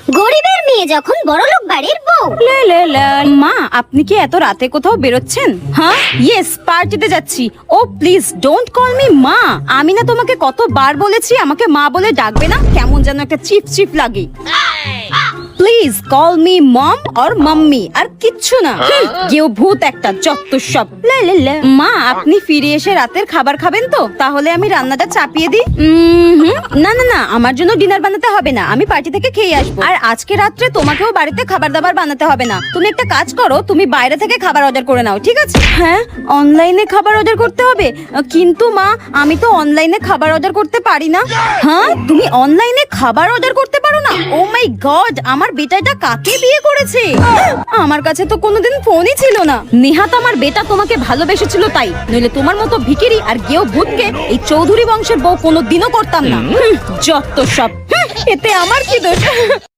গরিবের মেয়ে যখন বড়লোক বাড়ির বউ। মা, আপনি কি এত রাতে কোথাও বেরোচ্ছেন? হ্যাঁ, ইয়েস, পার্টিতে যাচ্ছি। ও প্লিজ ডোন্ট কল মি মা। আমি না তোমাকে কতবার বলেছি আমাকে মা বলে ডাকবে না, কেমন যেন একটা চিপ চিপ লাগে। Please call me mom or mummy, আর কিচ্ছু না। কেউ ভূত একটা, যত সব। মা, আপনি ফিরে এসে রাতের খাবার খাবেন তো? তাহলে আমি রান্নাটা চাপিয়ে দিই। না না না, আমার জন্য ডিনার বানাতে হবে না, আমি পার্টি থেকে খেয়ে আসবো। আর আজকে রাত্রে তোমাকেও বাড়িতে খাবার দাবার বানাতে হবে না। তুমি একটা কাজ করো, তুমি বাইরে থেকে খাবার অর্ডার করে নাও, ঠিক আছে? হ্যাঁ, অনলাইনে খাবার অর্ডার করতে হবে? কিন্তু মা, আমি তো অনলাইনে খাবার অর্ডার করতে পারি না। হ্যাঁ, তুমি অনলাইনে খাবার অর্ডার করতে পারো না? ও মাই গড, আমার বেটাটা কাকে বিয়ে করেছে? আমার কাছে তো কোনোদিন ফোনই ছিল না। নেহাত আমার বেটা তোমাকে ভালোবেসেছিল তাই, নইলে তোমার মতো ভিখিরি আর গেও ভূতকে এই চৌধুরী বংশের বউ কোনোদিনও করতাম না। যত সব। এতে আমার কি দোষ?